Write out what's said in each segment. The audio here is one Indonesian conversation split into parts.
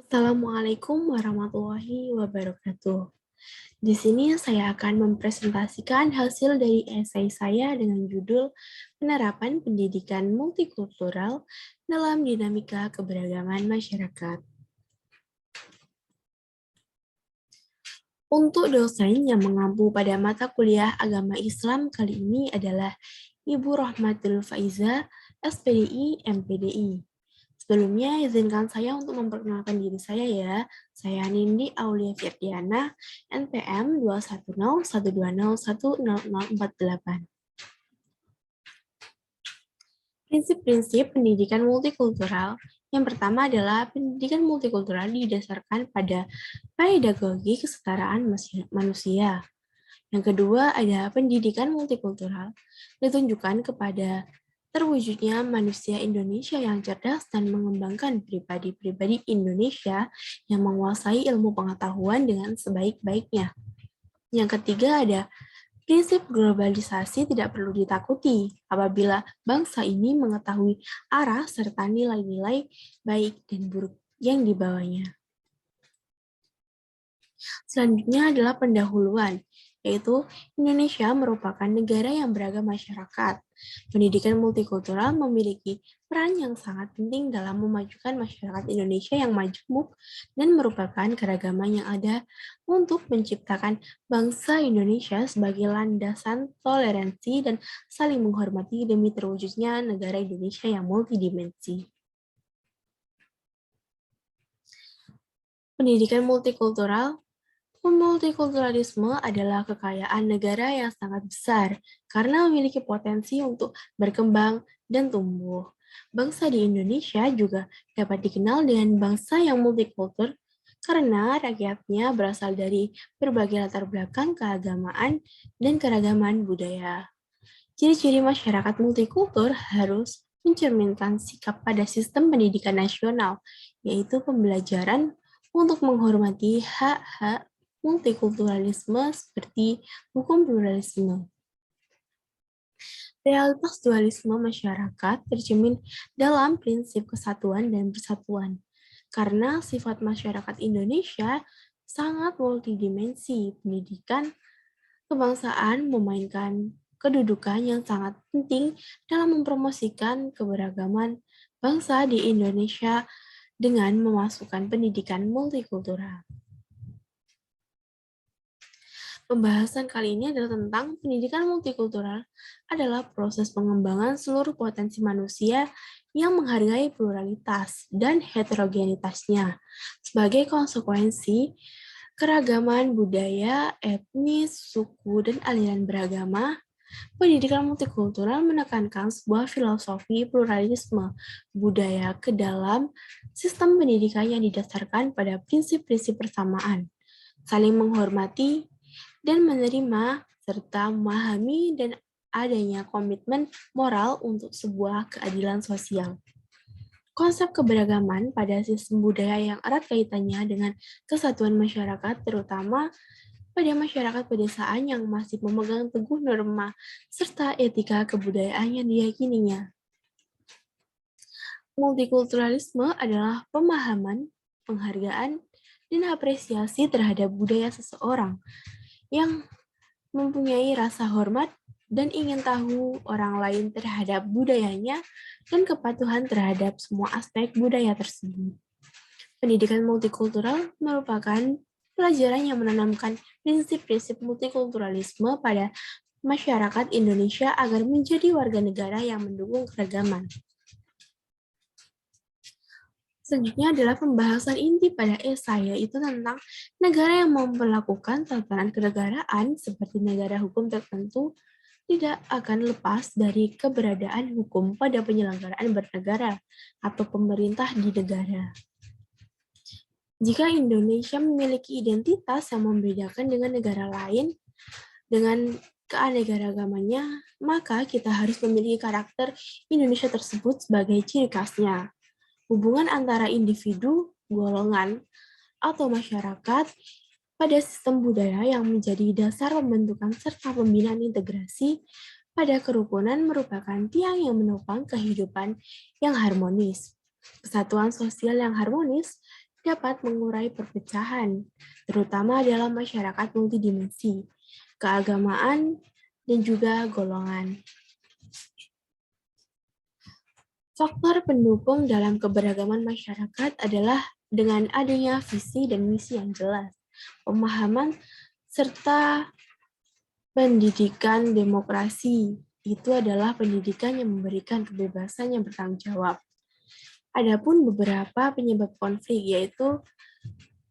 Assalamualaikum warahmatullahi wabarakatuh. Di sini saya akan mempresentasikan hasil dari esai saya dengan judul Penerapan Pendidikan Multikultural dalam Dinamika Keberagaman Masyarakat. Untuk dosen yang mengampu pada mata kuliah agama Islam kali ini adalah Ibu Rohmatul Faiza, SPDI, MPDI. Sebelumnya, izinkan saya untuk memperkenalkan diri saya ya. Saya Nindi Aulia Firdiana, NPM 21012010048. Prinsip-prinsip pendidikan multikultural. Yang pertama adalah pendidikan multikultural didasarkan pada pedagogi kesetaraan manusia. Yang kedua ada pendidikan multikultural ditunjukkan kepada terwujudnya manusia Indonesia yang cerdas dan mengembangkan pribadi-pribadi Indonesia yang menguasai ilmu pengetahuan dengan sebaik-baiknya. Yang ketiga ada prinsip globalisasi tidak perlu ditakuti apabila bangsa ini mengetahui arah serta nilai-nilai baik dan buruk yang dibawanya. Selanjutnya adalah pendahuluan, yaitu Indonesia merupakan negara yang beragam masyarakat. Pendidikan multikultural memiliki peran yang sangat penting dalam memajukan masyarakat Indonesia yang majemuk dan merupakan keragaman yang ada untuk menciptakan bangsa Indonesia sebagai landasan toleransi dan saling menghormati demi terwujudnya negara Indonesia yang multidimensi. Pendidikan multikultural. Multikulturalisme adalah kekayaan negara yang sangat besar karena memiliki potensi untuk berkembang dan tumbuh. Bangsa di Indonesia juga dapat dikenal dengan bangsa yang multikultur karena rakyatnya berasal dari berbagai latar belakang keagamaan dan keragaman budaya. Ciri-ciri masyarakat multikultur harus mencerminkan sikap pada sistem pendidikan nasional, yaitu pembelajaran untuk menghormati hak-hak multikulturalisme seperti hukum pluralisme. Realitas dualisme masyarakat tercermin dalam prinsip kesatuan dan persatuan. Karena sifat masyarakat Indonesia sangat multidimensi, pendidikan kebangsaan memainkan kedudukan yang sangat penting dalam mempromosikan keberagaman bangsa di Indonesia dengan memasukkan pendidikan multikultural. Pembahasan kali ini adalah tentang pendidikan multikultural adalah proses pengembangan seluruh potensi manusia yang menghargai pluralitas dan heterogenitasnya. Sebagai konsekuensi, keragaman budaya, etnis, suku, dan aliran beragama, pendidikan multikultural menekankan sebuah filosofi pluralisme budaya ke dalam sistem pendidikan yang didasarkan pada prinsip-prinsip persamaan, saling menghormati, dan menerima serta memahami dan adanya komitmen moral untuk sebuah keadilan sosial. Konsep keberagaman pada sistem budaya yang erat kaitannya dengan kesatuan masyarakat, terutama pada masyarakat pedesaan yang masih memegang teguh norma serta etika kebudayaan yang diyakininya. Multikulturalisme adalah pemahaman, penghargaan, dan apresiasi terhadap budaya seseorang yang mempunyai rasa hormat dan ingin tahu orang lain terhadap budayanya dan kepatuhan terhadap semua aspek budaya tersebut. Pendidikan multikultural merupakan pelajaran yang menanamkan prinsip-prinsip multikulturalisme pada masyarakat Indonesia agar menjadi warga negara yang mendukung keragaman. Selanjutnya adalah pembahasan inti pada esai, yaitu tentang negara yang memperlakukan tatanan kenegaraan seperti negara hukum tertentu tidak akan lepas dari keberadaan hukum pada penyelenggaraan bernegara atau pemerintah di negara. Jika Indonesia memiliki identitas yang membedakan dengan negara lain dengan keanekaragamannya, maka kita harus memiliki karakter Indonesia tersebut sebagai ciri khasnya. Hubungan antara individu, golongan, atau masyarakat pada sistem budaya yang menjadi dasar pembentukan serta pembinaan integrasi pada kerukunan merupakan tiang yang menopang kehidupan yang harmonis. Kesatuan sosial yang harmonis dapat mengurai perpecahan, terutama dalam masyarakat multidimensi, keagamaan, dan juga golongan. Faktor pendukung dalam keberagaman masyarakat adalah dengan adanya visi dan misi yang jelas, pemahaman, serta pendidikan demokrasi. Itu adalah pendidikan yang memberikan kebebasan yang bertanggung jawab. Adapun beberapa penyebab konflik, yaitu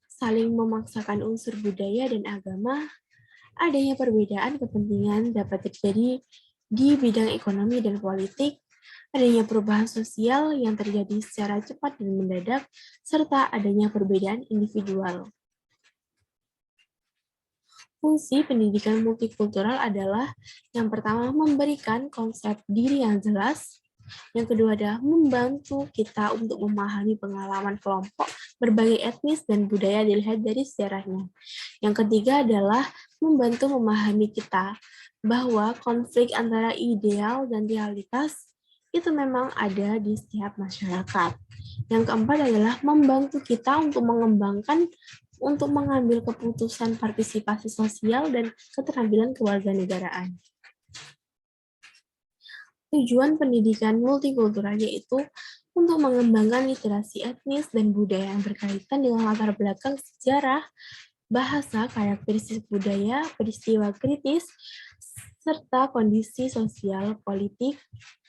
saling memaksakan unsur budaya dan agama, adanya perbedaan kepentingan dapat terjadi di bidang ekonomi dan politik, adanya perubahan sosial yang terjadi secara cepat dan mendadak, serta adanya perbedaan individual. Fungsi pendidikan multikultural adalah yang pertama memberikan konsep diri yang jelas, yang kedua adalah membantu kita untuk memahami pengalaman kelompok berbagai etnis dan budaya dilihat dari sejarahnya. Yang ketiga adalah membantu memahami kita bahwa konflik antara ideal dan realitas itu memang ada di setiap masyarakat. Yang keempat adalah membantu kita untuk mengembangkan untuk mengambil keputusan partisipasi sosial dan keterampilan kewarganegaraan. Tujuan pendidikan multikultural yaitu untuk mengembangkan literasi etnis dan budaya yang berkaitan dengan latar belakang sejarah, bahasa, karakteristik budaya, peristiwa kritis, serta kondisi sosial, politik,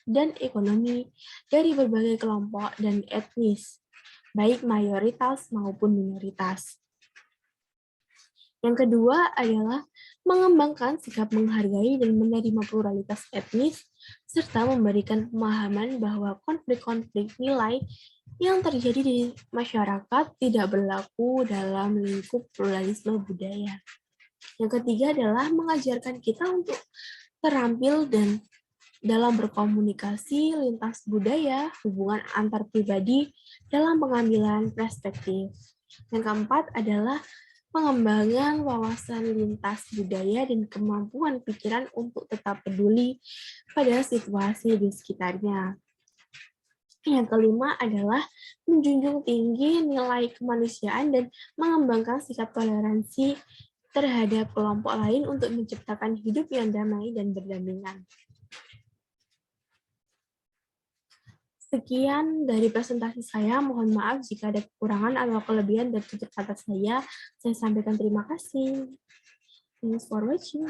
dan ekonomi dari berbagai kelompok dan etnis, baik mayoritas maupun minoritas. Yang kedua adalah mengembangkan sikap menghargai dan menerima pluralitas etnis, serta memberikan pemahaman bahwa konflik-konflik nilai yang terjadi di masyarakat tidak berlaku dalam lingkup pluralisme budaya. Yang ketiga adalah mengajarkan kita untuk terampil dan dalam berkomunikasi lintas budaya, hubungan antar pribadi dalam pengambilan perspektif. Yang keempat adalah pengembangan wawasan lintas budaya dan kemampuan pikiran untuk tetap peduli pada situasi di sekitarnya. Yang kelima adalah menjunjung tinggi nilai kemanusiaan dan mengembangkan sikap toleransi terhadap kelompok lain untuk menciptakan hidup yang damai dan berdampingan. Sekian dari presentasi saya. Mohon maaf jika ada kekurangan atau kelebihan dari tutur kata saya. Saya sampaikan terima kasih. Thanks for watching.